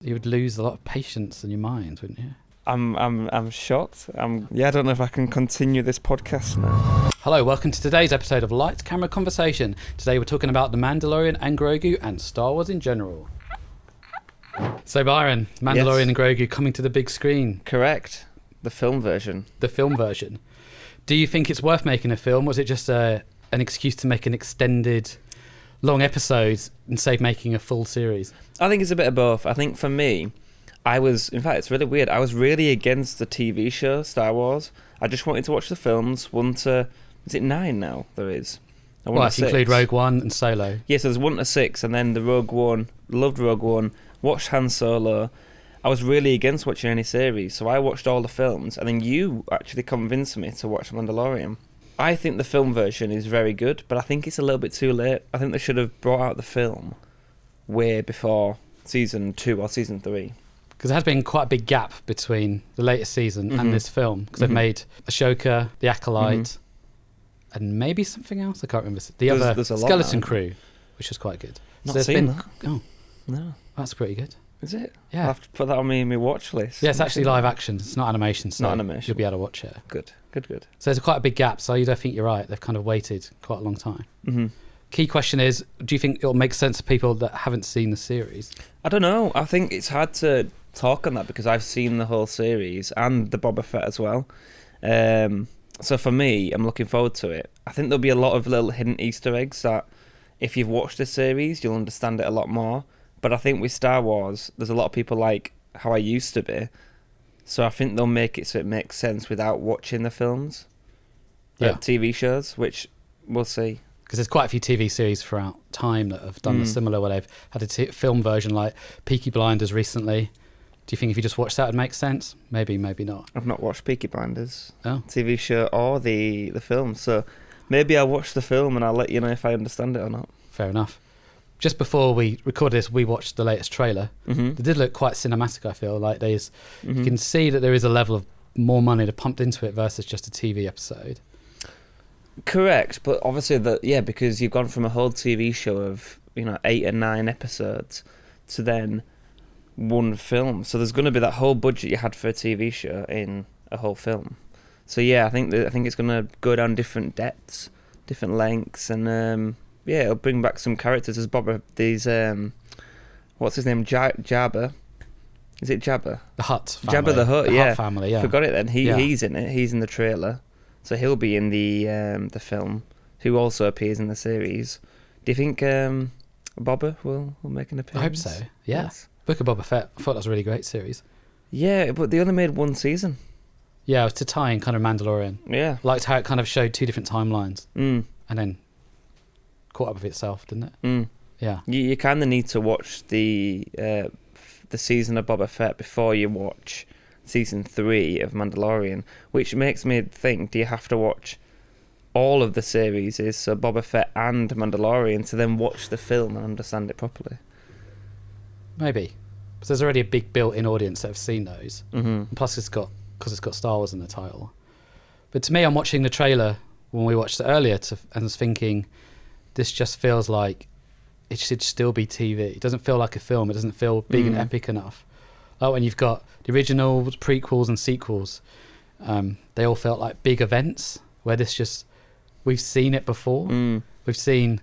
You would lose a lot of patience in your mind, wouldn't you? I'm shocked. I don't know if I can continue this podcast now. Hello, welcome to today's episode of Light Camera Conversation. Today we're talking about The Mandalorian and Grogu and Star Wars in general. So Byron, Mandalorian and Grogu coming to the big screen. Correct. The film version. The film version. Do you think it's worth making a film? Was it just an excuse to make an extended, long episode instead of making a full series? I think it's a bit of both. I think for me, it's really weird. I was really against the TV show, Star Wars. I just wanted to watch the films. Is it 9 now? There is. Well, if you include Rogue One and Solo. Yes, there's 1 to 6, and then the Rogue One. Loved Rogue One. Watched Han Solo. I was really against watching any series, so I watched all the films, and then you actually convinced me to watch Mandalorian. I think the film version is very good, but I think it's a little bit too late. I think they should have brought out the film way before season 2 or season 3. Because there has been quite a big gap between the latest season and this film. Because they've made Ashoka, The Acolyte, and maybe something else. I can't remember. There's Skeleton Crew, which was quite good. Not seen that. Oh, no. That's pretty good. Is it? Yeah. I'll have to put that on my watch list. Yeah, it's actually live action. It's not animation. So not animation. You'll be able to watch it. Good. So there's quite a big gap. So I think you're right. They've kind of waited quite a long time. Mm-hmm. Key question is, do you think it'll make sense to people that haven't seen the series? I don't know. I think it's hard to talk on that because I've seen the whole series and the Boba Fett as well. So for me, I'm looking forward to it. I think there'll be a lot of little hidden Easter eggs that if you've watched the series, you'll understand it a lot more. But I think with Star Wars, there's a lot of people like how I used to be. So I think they'll make it so it makes sense without watching the films. TV shows, which we'll see. Because there's quite a few TV series throughout time that have done the similar, where they've had a film version, like Peaky Blinders recently. Do you think if you just watch that, it'd make sense? Maybe, maybe not. I've not watched Peaky Blinders, TV show or the film. So maybe I'll watch the film and I'll let you know if I understand it or not. Fair enough. Just before we recorded this, we watched the latest trailer. It did look quite cinematic, I feel. Like you can see that there is a level of more money to pumped into it versus just a TV episode. Correct, but obviously because you've gone from a whole TV show of 8 or 9 episodes to then one film. So there's going to be that whole budget you had for a TV show in a whole film. So I think it's going to go down different depths, different lengths, and it'll bring back some characters. As what's his name? Jabba. Is it Jabba? The Hutt family. Jabba the Hutt. The Hutt family. Yeah. Forgot it then. He's in it. He's in the trailer. So he'll be in the film, who also appears in the series. Do you think Boba will make an appearance? I hope so, yeah. Yes. Book of Boba Fett, I thought that was a really great series. Yeah, but they only made 1 season. Yeah, it was to tie in kind of Mandalorian. Yeah. Liked how it kind of showed 2 different timelines. And then caught up with itself, didn't it? Yeah. You kind of need to watch the season of Boba Fett before you watch season 3 of Mandalorian, which makes me think, do you have to watch all of the series, so Boba Fett and Mandalorian, to then watch the film and understand it properly? Maybe. Because there's already a big built-in audience that have seen those. And plus it's got Star Wars in the title. But to me, I'm watching the trailer when we watched it earlier and was thinking, this just feels like it should still be TV. It doesn't feel like a film. It doesn't feel big and epic enough. Like when you've got the originals, prequels and sequels, they all felt like big events where we've seen it before. We've seen,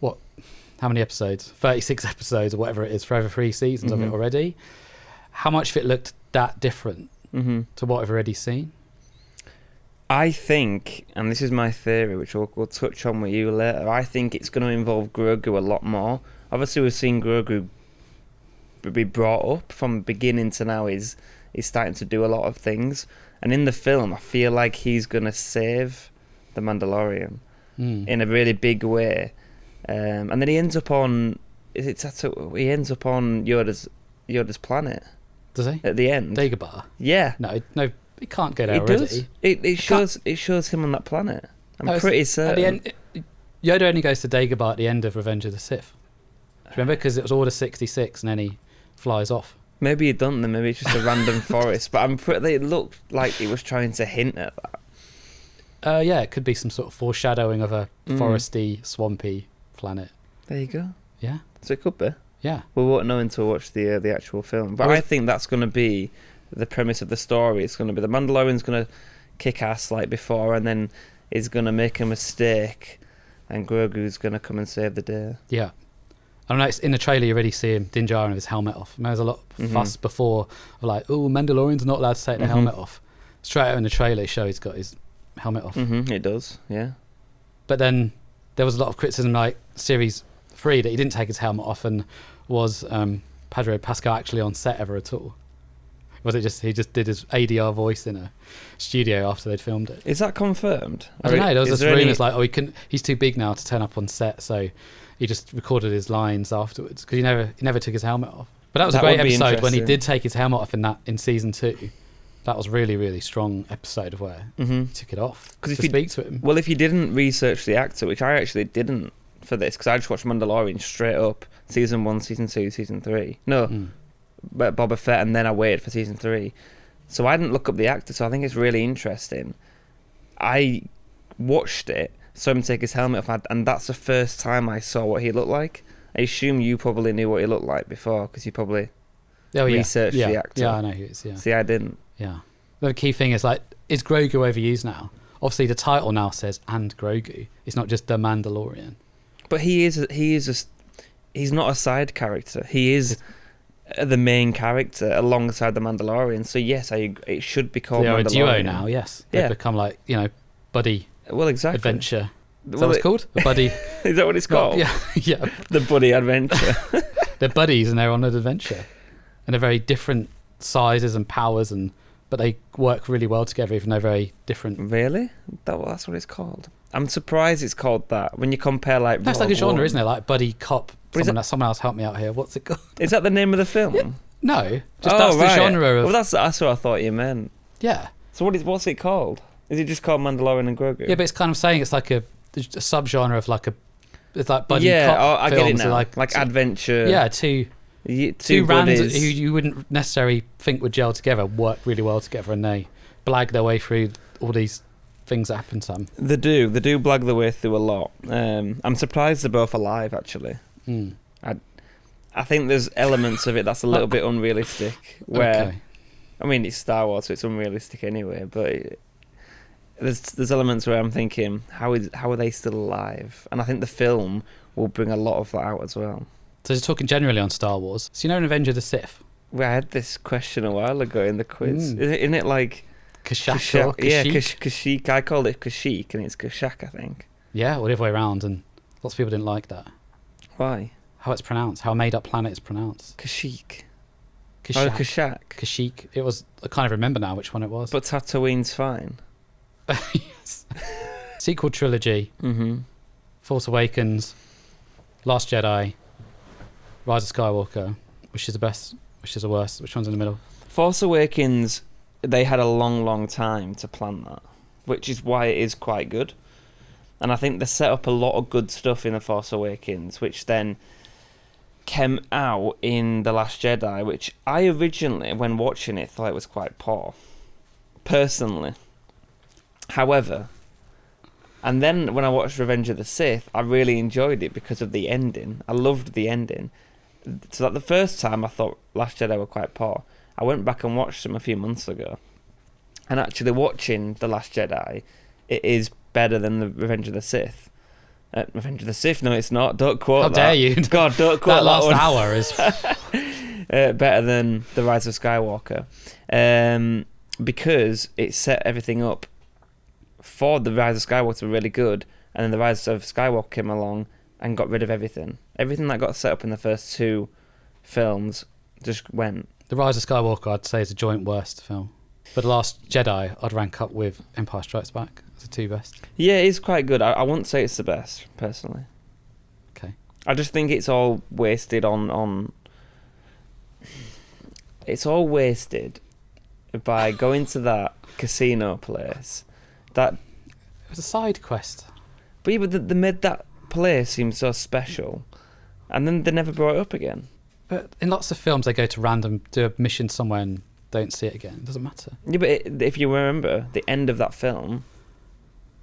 how many episodes? 36 episodes or whatever it is for over 3 seasons of it already. How much of it looked that different to what I've already seen? I think, and this is my theory, which we'll touch on with you later, I think it's going to involve Grogu a lot more. Obviously we've seen Grogu be brought up from beginning to now. He's starting to do a lot of things, and in the film I feel like he's gonna save the Mandalorian in a really big way, and then he ends up on Yoda's planet. Does he? At the end, Dagobah. Yeah. No, he can't get out He already. does. It shows him on that planet. I'm pretty certain. At the end, Yoda only goes to Dagobah at the end of Revenge of the Sith. Do you remember? Because it was Order 66, and then he flies off. Maybe he done them. Maybe it's just a random forest. But it looked like he was trying to hint at that. It could be some sort of foreshadowing of a foresty, swampy planet. There you go. Yeah. So it could be. Yeah. We won't know until we watch the actual film. But I think that's going to be the premise of the story. It's going to be the Mandalorian's going to kick ass like before, and then is going to make a mistake, and Grogu's going to come and save the day. Yeah. I don't know, in the trailer you already see him Din Djarin with his helmet off. There's a lot of fuss before of like, oh, Mandalorian's not allowed to take the helmet off. Straight out in the trailer, show he's got his helmet off. It does, yeah. But then there was a lot of criticism, like Series 3, that he didn't take his helmet off, and was Pedro Pascal actually on set ever at all? Was it just he just did his ADR voice in a studio after they'd filmed it? Is that confirmed? I don't know. There was this rumours like, oh, he's too big now to turn up on set, so he just recorded his lines afterwards because he never took his helmet off. But that was a great episode when he did take his helmet off in season 2. That was really, really strong episode where he took it off to speak to him. Well, if you didn't research the actor, which I actually didn't for this, because I just watched Mandalorian straight up, season 1, season 2, season 3. No, but Boba Fett, and then I waited for season 3. So I didn't look up the actor, so I think it's really interesting. I watched it, saw him take his helmet off, and that's the first time I saw what he looked like. I assume you probably knew what he looked like before, because you probably researched the actor. Yeah, I know who it is, yeah. See, I didn't. Yeah. The key thing is, like, is Grogu overused now? Obviously, the title now says "and Grogu." It's not just the Mandalorian. But he's not a side character. He is the main character alongside the Mandalorian. So yes, it should be called They're Mandalorian. a duo now. Yes, they've become like buddy. Well, exactly. Adventure. Is that what it's called? A buddy. Is that what it's called? Well, yeah. The buddy adventure. They're buddies and they're on an adventure, and they're very different sizes and powers, but they work really well together, even though they're very different. Really? That's what it's called. I'm surprised it's called that when you compare like. That's like a genre, isn't it? Like buddy cop. Someone else help me out here. What's it called? Is that the name of the film? Yeah. No, that's the genre of. Well, that's what I thought you meant. Yeah. So what's it called? Is it just called Mandalorian and Grogu? Yeah, but it's kind of saying it's like a subgenre of it's like buddy cop. Yeah, I get it now. Like adventure. Yeah, two rands who you wouldn't necessarily think would gel together work really well together, and they blag their way through all these things that happen to them. They do blag their way through a lot. I'm surprised they're both alive, actually. I think there's elements of it that's a little bit unrealistic. Where, I mean, it's Star Wars, so it's unrealistic anyway. But there's elements where I'm thinking, how are they still alive? And I think the film will bring a lot of that out as well. So just talking generally on Star Wars, so you know in Revenge of the Sith? We had this question a while ago in the quiz. Isn't it like Kashyyyk or Kashyyyk? Yeah, Kashyyyk. I called it Kashyyyk, and it's Kashyyyk, I think. Yeah, or the other way around, and lots of people didn't like that. Why? How it's pronounced, how a made-up planet is pronounced. Kashyyyk. Kashyyyk. Oh, Kashyyyk. Kashyyyk. It was. I can't even remember now which one it was. But Tatooine's fine. Yes. Sequel trilogy. Force Awakens, Last Jedi, Rise of Skywalker. Which is the best? Which is the worst? Which one's in the middle? Force Awakens, they had a long time to plan that, which is why it is quite good. And I think they set up a lot of good stuff in The Force Awakens, which then came out in The Last Jedi, which I originally, when watching it, thought it was quite poor, personally. However, and then when I watched Revenge of the Sith, I really enjoyed it because of the ending. I loved the ending. So that the first time I thought Last Jedi were quite poor, I went back and watched them a few months ago. And actually watching The Last Jedi, it is better than the Revenge of the Sith. Revenge of the Sith? No, it's not. Don't quote that. How dare you? God, don't quote that last one. hour is better than The Rise of Skywalker. Because it set everything up for The Rise of Skywalker to be really good, and then The Rise of Skywalker came along and got rid of everything. Everything that got set up in the first two films just went. The Rise of Skywalker, I'd say, is a joint worst film. But The Last Jedi, I'd rank up with Empire Strikes Back as the two best. Yeah, it is quite good. I wouldn't say it's the best, personally. Okay. I just think it's all wasted on... It's all wasted by going to that casino place. That... It was a side quest. But yeah, but they made that place seem so special. And then they never brought it up again. But in lots of films, they go to do a mission somewhere and don't see it again. It doesn't matter. Yeah, but if you remember, the end of that film,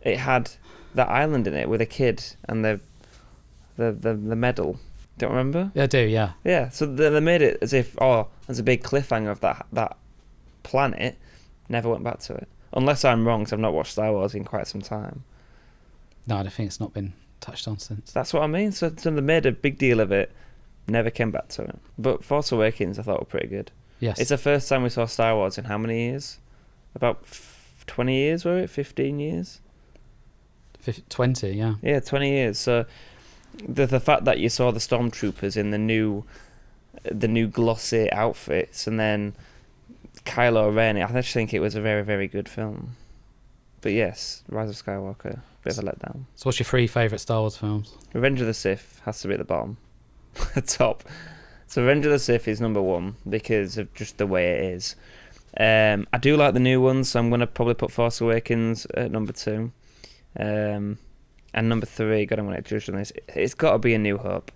it had that island in it with a kid and the medal. Don't remember? Yeah, I do, yeah. Yeah, so they made it as if, there's a big cliffhanger of that planet. Never went back to it. Unless I'm wrong, because I've not watched Star Wars in quite some time. No, I don't think it's not been touched on since. That's what I mean. So they made a big deal of it, never came back to it. But Force Awakens I thought were pretty good. Yes. It's the first time we saw Star Wars in how many years? About 20 years, were it? 15 years? 20, yeah. Yeah, 20 years. So the fact that you saw the stormtroopers in the new glossy outfits, and then Kylo Ren, I just think it was a very, very good film. But yes, Rise of Skywalker, bit of a letdown. So what's your 3 favourite Star Wars films? Revenge of the Sith has to be at the bottom. Top. So Revenge of the Sith is number 1 because of just the way it is. I do like the new ones, so I'm going to probably put Force Awakens at number 2. And number 3, God, I'm going to judge on this. It's got to be A New Hope.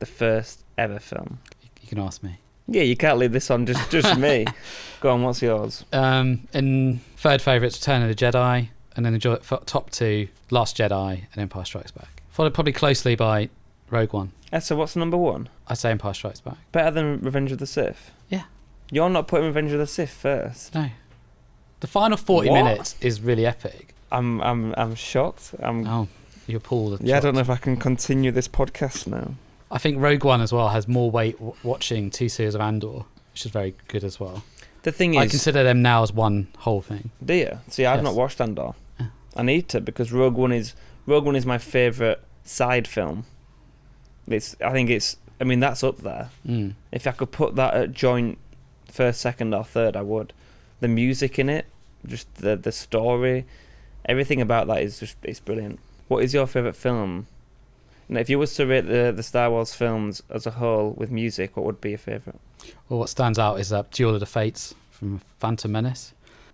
The first ever film. You can ask me. Yeah, you can't leave this on just me. Go on, what's yours? In third favourite, Return of the Jedi, and then top 2, Last Jedi and Empire Strikes Back. Followed probably closely by Rogue One. So what's number 1? I'd say Empire Strikes Back. Better than Revenge of the Sith? Yeah. You're not putting Revenge of the Sith first? No. The final 40 minutes is really epic. I'm shocked. You're appalled. Yeah, I don't know if I can continue this podcast now. I think Rogue One as well has more weight watching 2 series of Andor, which is very good as well. The thing is, I consider them now as one whole thing. Do you? See, I've not watched Andor. Yeah. I need to, because Rogue One is my favourite side film. I mean, that's up there. Mm. If I could put that at joint first, second or third, I would. The music in it, just the story, everything about that is just, it's brilliant. What is your favourite film? And if you was to rate the Star Wars films as a whole with music, what would be your favourite? Well, what stands out is Duel of the Fates from Phantom Menace.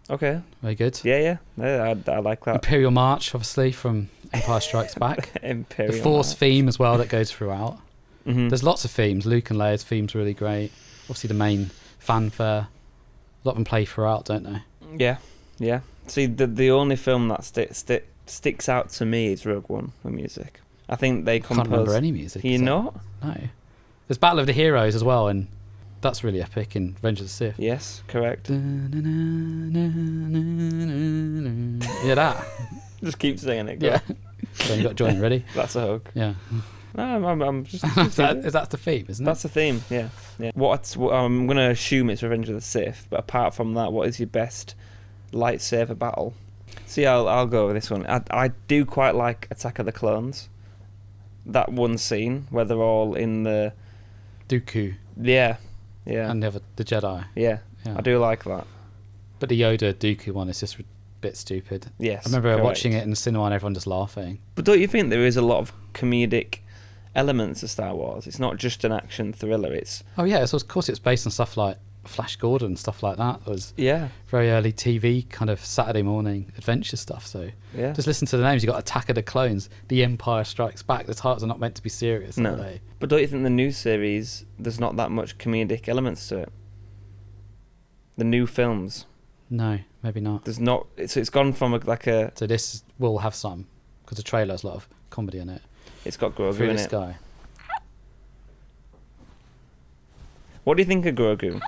Okay. Very good. Yeah, I like that. Imperial March, obviously, from Empire Strikes Back. Imperial The Force March. theme as well that goes throughout. Mm-hmm. There's lots of themes. Luke and Leia's theme's really great. Obviously, the main fanfare. A lot of them play throughout, don't they? Yeah. See, the only film that sticks out to me is Rogue One with music. I think they compose... Can't remember any music. You not? No. There's Battle of the Heroes as well, and that's really epic in Revenge of the Sith. Yes, correct. Yeah, that. Just keep singing it. Yeah. So you got to join. Ready? That's a hook. Yeah. No, I'm just... Is that the theme, isn't it? That's the theme, yeah. What I'm going to assume it's Revenge of the Sith, but apart from that, what is your best lightsaber battle? See, I'll go with this one. I do quite like Attack of the Clones. That one scene where they're all in the... Dooku. Yeah. And the Jedi. Yeah, I do like that. But the Yoda Dooku one is just a bit stupid. Yes, I remember correct. watching it in the cinema and everyone just laughing. But don't you think there is a lot of comedic elements of Star Wars? It's not just an action thriller. It's... Oh yeah, so of course it's based on stuff like Flash Gordon and stuff like that. It was very early TV kind of Saturday morning adventure stuff. So just listen to the names. You got Attack of the Clones, The Empire Strikes Back. The titles are not meant to be serious, are they? But don't you think the new series, there's not that much comedic elements to it? The new films. No, maybe not. There's not. It's gone from a. So this will have some, because the trailer has a lot of comedy in it. It's got Grogu Through in the it. Sky. What do you think of Grogu?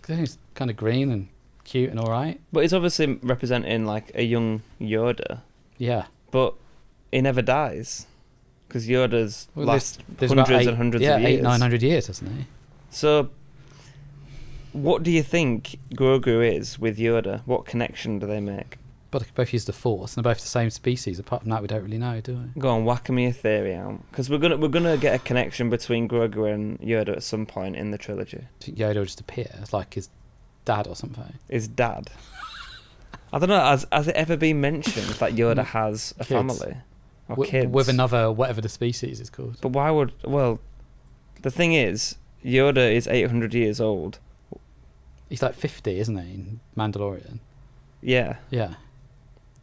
He's kind of green and cute and all right. But he's obviously representing like a young Yoda. Yeah. But he never dies. Because Yoda's last there's hundreds and hundreds of years. 900 years, hasn't he? So, what do you think Grogu is with Yoda? What connection do they make? But they both use the Force, and they're both the same species. Apart from that, we don't really know, do we? Go on, whack me a theory out. Because we're gonna get a connection between Grogu and Yoda at some point in the trilogy. I think Yoda will just appear as like his dad or something. His dad? I don't know, has it ever been mentioned that Yoda has a family? Or kids? With another, whatever the species is called. But why would... Well, the thing is, Yoda is 800 years old. He's like 50, isn't he, in Mandalorian? Yeah. Yeah.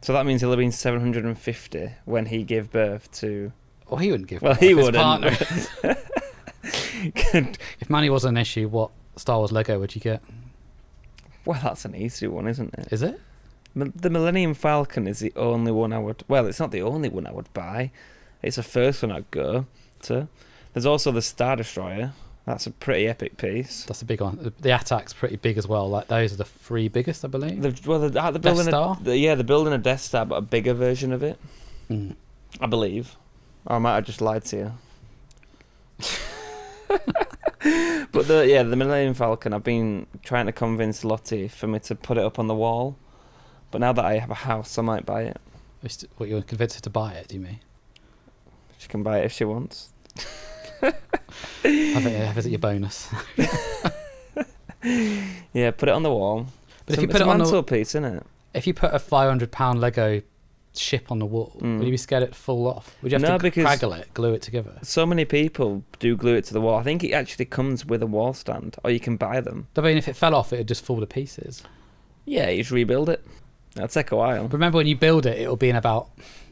So that means he'll have been 750 when he gave birth to... Well, he wouldn't give Well, birth. he His wouldn't. partner. If money wasn't an issue, what Star Wars Lego would you get? Well, that's an easy one, isn't it? Is it? The Millennium Falcon is the only one I would... Well, it's not the only one I would buy. It's the first one I'd go to. There's also the Star Destroyer. That's a pretty epic piece. That's a big one. The attack's pretty big as well. Like those are the 3 biggest, I believe. They're building Death Star? they're building a Death Star, but a bigger version of it. Mm. I believe. Or I might have just lied to you. But the Millennium Falcon, I've been trying to convince Lottie for me to put it up on the wall. But now that I have a house, I might buy it. What, you're convinced her to buy it, do you mean? She can buy it if she wants. Have it your bonus. Yeah, put it on the wall. But if you put it on on the the mantelpiece, isn't it? If you put a £500 Lego ship on the wall, would you be scared it'd fall off? Would you have to craggle it, glue it together? So many people do glue it to the wall. I think it actually comes with a wall stand, or you can buy them. I mean, if it fell off, it'd just fall to pieces. Yeah, you just rebuild it. That'll take a while. But remember, when you build it, it'll be in about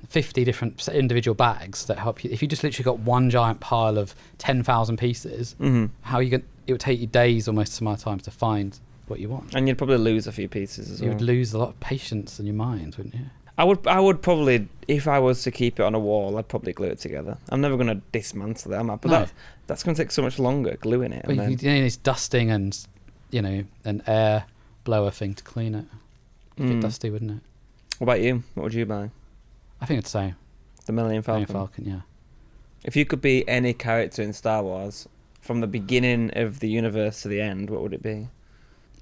50 different individual bags that help you. If you just literally got one giant pile of 10,000 pieces, how are you going? It would take you days, almost amount of time, to find what you want. And you'd probably lose a few pieces as well. You would lose a lot of patience in your mind, wouldn't you? I would probably, if I was to keep it on a wall, I'd probably glue it together. I'm never going to dismantle it, am I? But No. that's going to take so much longer gluing it. But And you need this dusting and, an air blower thing to clean it. It'd get dusty, wouldn't it? What about you? What would you buy? I think I'd say The Millennium Falcon. Falcon, yeah. If you could be any character in Star Wars, from the beginning of the universe to the end, what would it be?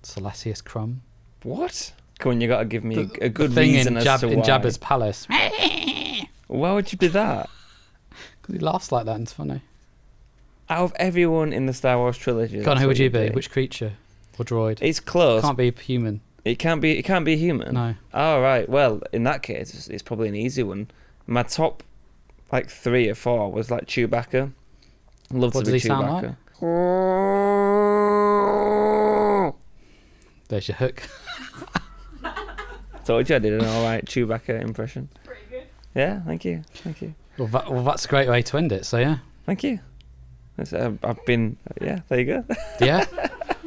Celestius Crumb. What? Come on, you got to give me a good the thing reason in as to why. Jabba's palace. Why would you be that? Because he laughs like that and it's funny. Out of everyone in the Star Wars trilogy, Go on, who would you be? be? Which creature or droid? It's close. Can't be human. It can't be human. No. Oh right. Well, in that case, it's probably an easy one. My top, 3 or 4 was like Chewbacca. Love What to does be he sound Chewbacca. like? There's your hook. Told you I did an alright Chewbacca impression. Pretty good. Yeah, thank you. Well, that's a great way to end it. So yeah. Thank you. I've been. Yeah, there you go. Yeah.